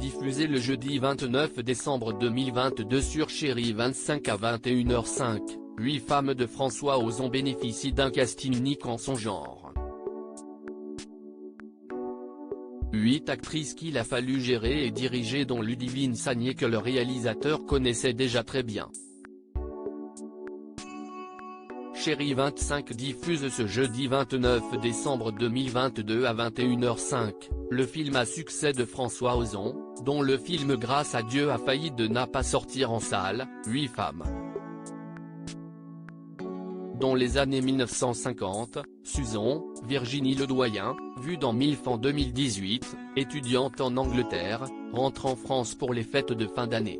diffusé le jeudi 29 décembre 2022 sur Chérie 25 à 21h05, 8 femmes de François Ozon bénéficient d'un casting unique en son genre. 8 actrices qu'il a fallu gérer et diriger dont Ludivine Sagnier que le réalisateur connaissait déjà très bien. Chérie 25 diffuse ce jeudi 29 décembre 2022 à 21h05, le film à succès de François Ozon, dont le film Grâce à Dieu a failli de n'a pas sortir en salle, 8 femmes. Dans les années 1950, Suzon, Virginie Ledoyen, vue dans MILF en 2018, étudiante en Angleterre, rentre en France pour les fêtes de fin d'année.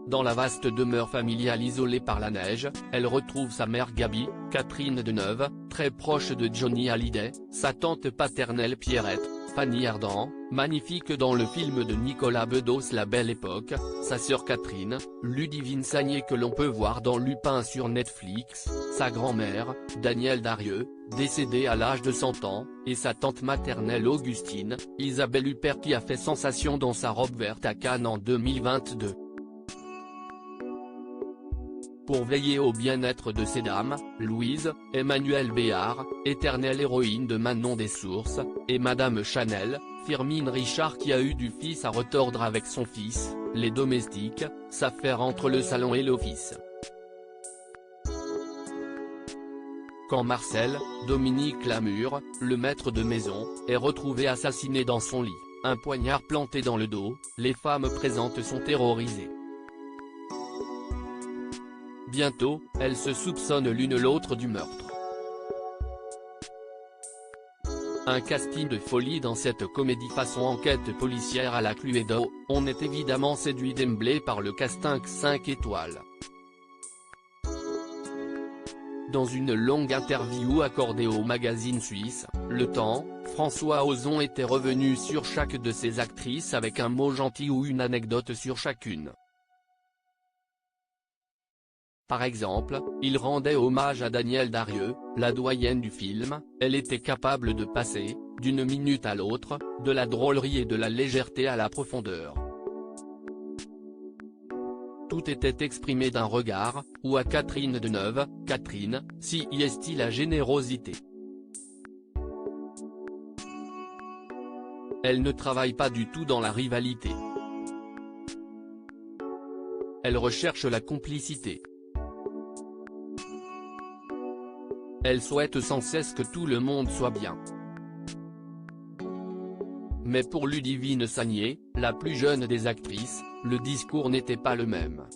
Dans la vaste demeure familiale isolée par la neige, elle retrouve sa mère Gaby, Catherine Deneuve, très proche de Johnny Hallyday, sa tante paternelle Pierrette, Fanny Ardant, magnifique dans le film de Nicolas Bedos La Belle Époque, sa sœur Catherine, Ludivine Sagnier que l'on peut voir dans Lupin sur Netflix, sa grand-mère, Danielle Darieux, décédée à l'âge de 100 ans, et sa tante maternelle Augustine, Isabelle Huppert qui a fait sensation dans sa robe verte à Cannes en 2022. Pour veiller au bien-être de ces dames, Louise, Emmanuelle Béard, éternelle héroïne de Manon des Sources, et Madame Chanel, Firmin Richard qui a eu du fils à retordre avec son fils, les domestiques, s'affairent entre le salon et l'office. Quand Marcel, Dominique Lamure, le maître de maison, est retrouvé assassiné dans son lit, un poignard planté dans le dos, les femmes présentes sont terrorisées. Bientôt, elles se soupçonnent l'une l'autre du meurtre. Un casting de folie dans cette comédie façon enquête policière à la Cluedo, on est évidemment séduit d'emblée par le casting 5 étoiles. Dans une longue interview accordée au magazine suisse, Le Temps, François Ozon était revenu sur chaque de ses actrices avec un mot gentil ou une anecdote sur chacune. Par exemple, il rendait hommage à Danielle Darieux, la doyenne du film, elle était capable de passer, d'une minute à l'autre, de la drôlerie et de la légèreté à la profondeur. Tout était exprimé d'un regard, ou à Catherine Deneuve, Catherine, si y est-il la générosité. Elle ne travaille pas du tout dans la rivalité. Elle recherche la complicité. Elle souhaite sans cesse que tout le monde soit bien. Mais pour Ludivine Sagnier, la plus jeune des actrices, le discours n'était pas le même.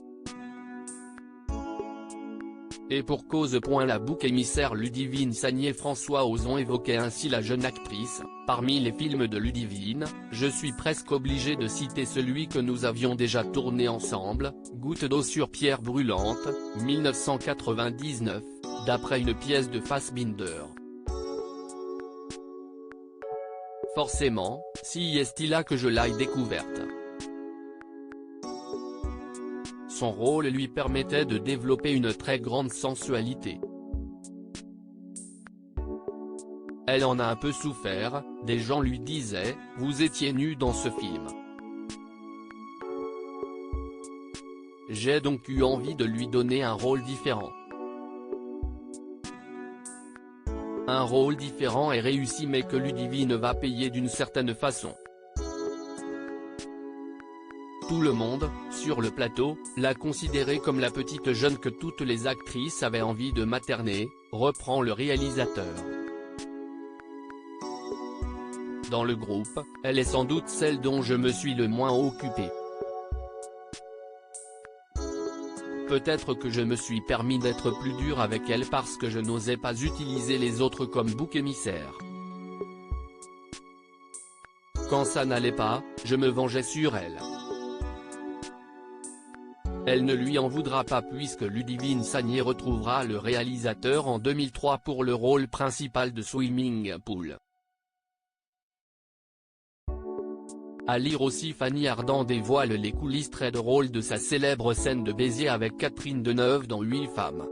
Et pour cause. La bouc émissaire Ludivine Sagnier François Ozon évoquait ainsi la jeune actrice, parmi les films de Ludivine, je suis presque obligé de citer celui que nous avions déjà tourné ensemble, Goutte d'eau sur pierre brûlante, 1999, d'après une pièce de Fassbinder. Forcément, si est-il là que je l'ai découverte. Son rôle lui permettait de développer une très grande sensualité. Elle en a un peu souffert, des gens lui disaient, vous étiez nu dans ce film. J'ai donc eu envie de lui donner un rôle différent. Un rôle différent et réussi mais que Ludivine va payer d'une certaine façon. Tout le monde, sur le plateau, l'a considérée comme la petite jeune que toutes les actrices avaient envie de materner, reprend le réalisateur. Dans le groupe, elle est sans doute celle dont je me suis le moins occupé. Peut-être que je me suis permis d'être plus dur avec elle parce que je n'osais pas utiliser les autres comme bouc émissaire. Quand ça n'allait pas, je me vengeais sur elle. Elle ne lui en voudra pas puisque Ludivine Sagnier retrouvera le réalisateur en 2003 pour le rôle principal de Swimming Pool. À lire aussi Fanny Ardant dévoile les coulisses très drôles de sa célèbre scène de baiser avec Catherine Deneuve dans 8 femmes.